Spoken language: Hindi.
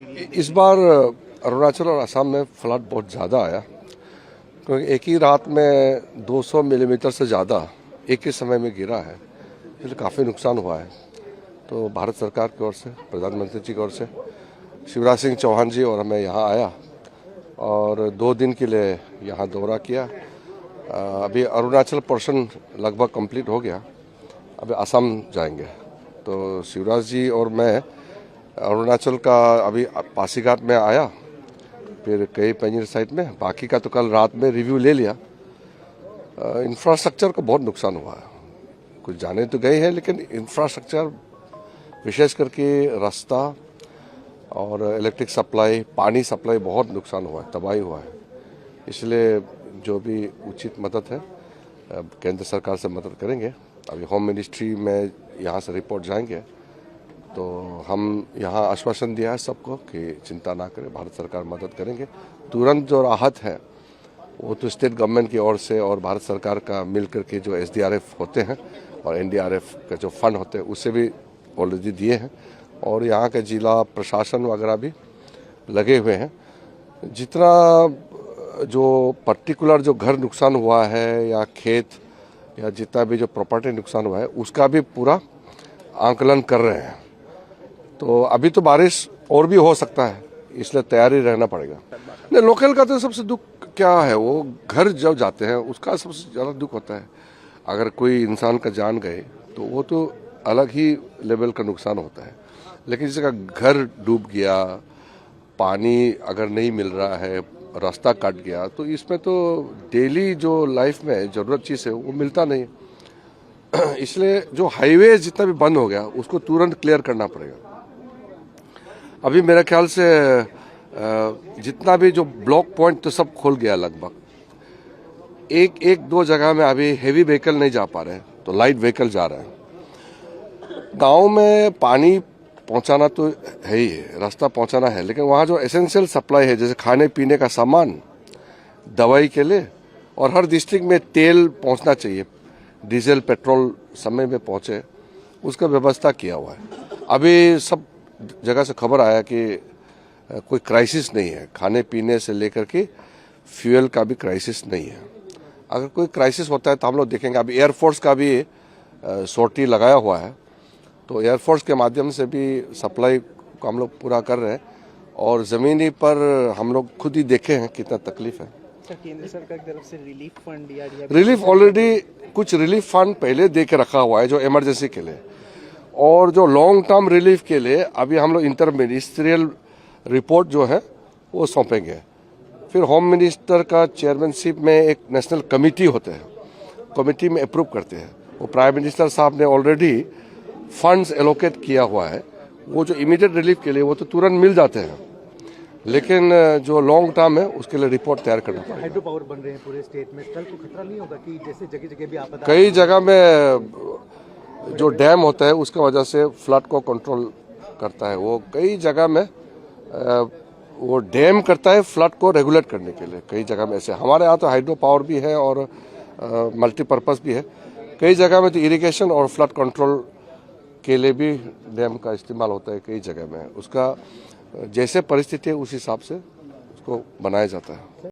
इस बार अरुणाचल और असम में फ्लड बहुत ज़्यादा आया, क्योंकि एक ही रात में 200 मिलीमीटर से ज़्यादा एक ही समय में गिरा है, इसलिए काफ़ी नुकसान हुआ है। तो भारत सरकार की ओर से, प्रधानमंत्री जी की ओर से शिवराज सिंह चौहान जी और मैं यहाँ आया और 2 दिन के लिए यहाँ दौरा किया। अभी अरुणाचल पोर्शन लगभग कंप्लीट हो गया, अभी असम जाएंगे। तो शिवराज जी और मैं अरुणाचल का अभी पासीघाट में आया, फिर कई पेंजिंग साइट में, बाकी का तो कल रात में रिव्यू ले लिया। इंफ्रास्ट्रक्चर को बहुत नुकसान हुआ है, कुछ जाने तो गए हैं, लेकिन इंफ्रास्ट्रक्चर विशेष करके रास्ता और इलेक्ट्रिक सप्लाई, पानी सप्लाई बहुत नुकसान हुआ है, तबाही हुआ है। इसलिए जो भी उचित मदद है केंद्र सरकार से मदद करेंगे। अभी होम मिनिस्ट्री में यहाँ से रिपोर्ट जाएंगे, तो हम यहाँ आश्वासन दिया है सबको कि चिंता ना करें, भारत सरकार मदद करेंगे। तुरंत जो राहत है वो तो स्टेट गवर्नमेंट की ओर से और भारत सरकार का मिल करके जो SDRF होते हैं और NDRF का जो फंड होते हैं उससे भी ऑलरेडी दिए हैं, और यहाँ के जिला प्रशासन वगैरह भी लगे हुए हैं। जितना जो पर्टिकुलर जो घर नुकसान हुआ है या खेत या जितना भी जो प्रॉपर्टी नुकसान हुआ है उसका भी पूरा आंकलन कर रहे हैं। तो अभी तो बारिश और भी हो सकता है, इसलिए तैयारी रहना पड़ेगा। नहीं, लोकल का तो सबसे दुख क्या है, वो घर जब जाते हैं उसका सबसे ज़्यादा दुख होता है। अगर कोई इंसान का जान गए तो वो तो अलग ही लेवल का नुकसान होता है, लेकिन जिसका घर डूब गया, पानी अगर नहीं मिल रहा है, रास्ता कट गया, तो इसमें तो डेली जो लाइफ में ज़रूरत चीज़ है वो मिलता नहीं। इसलिए जो हाईवे जितना भी बंद हो गया उसको तुरंत क्लियर करना पड़ेगा। अभी मेरे ख्याल से जितना भी जो ब्लॉक पॉइंट तो सब खोल गया लगभग। एक दो जगह में अभी हेवी व्हीकल नहीं जा पा रहे, तो लाइट व्हीकल जा रहे हैं। गांव में पानी पहुंचाना तो है ही है, रास्ता पहुंचाना है, लेकिन वहाँ जो एसेंशियल सप्लाई है, जैसे खाने पीने का सामान, दवाई के लिए, और हर डिस्ट्रिक्ट में तेल पहुंचना चाहिए, डीजल पेट्रोल समय में पहुंचे, उसका व्यवस्था किया हुआ है। अभी सब जगह से खबर आया कि कोई क्राइसिस नहीं है, खाने पीने से लेकर के फ्यूल का भी क्राइसिस नहीं है। अगर कोई क्राइसिस होता है तो हम लोग देखेंगे। अभी एयरफोर्स का भी सोर्टी लगाया हुआ है, तो एयरफोर्स के माध्यम से भी सप्लाई को हम लोग पूरा कर रहे हैं, और ज़मीनी पर हम लोग खुद ही देखे हैं कितना तकलीफ है। केंद्र सरकार की तरफ से रिलीफ फंड या रिलीफ ऑलरेडी कुछ रिलीफ फंड पहले दे के रखा हुआ है जो इमरजेंसी के लिए, और जो लॉन्ग टर्म रिलीफ के लिए अभी हम लोग इंटर मिनिस्ट्रियल रिपोर्ट जो है वो सौंपेंगे। फिर होम मिनिस्टर का चेयरमैनशिप में एक नेशनल कमेटी होते हैं, कमेटी में अप्रूव करते हैं। वो प्राइम मिनिस्टर साहब ने ऑलरेडी फंड्स एलोकेट किया हुआ है। वो जो इमीडिएट रिलीफ के लिए वो तो तुरंत मिल जाते हैं, लेकिन जो लॉन्ग टर्म है उसके लिए रिपोर्ट तैयार करना पड़ेगा। हाइड्रो पावर बन रहे हैं पूरे स्टेट में, कल को खतरा नहीं होगा कि जैसे जगह जगह भी आपदा? कई जगह में जो डैम होता है उसके वजह से फ्लड को कंट्रोल करता है। वो कई जगह में वो डैम करता है फ्लड को रेगुलेट करने के लिए। कई जगह में ऐसे, हमारे यहाँ तो हाइड्रो पावर भी है और मल्टीपर्पज़ भी है। कई जगह में तो इरिगेशन और फ्लड कंट्रोल के लिए भी डैम का इस्तेमाल होता है। कई जगह में उसका जैसे परिस्थिति है उस हिसाब से उसको बनाया जाता है।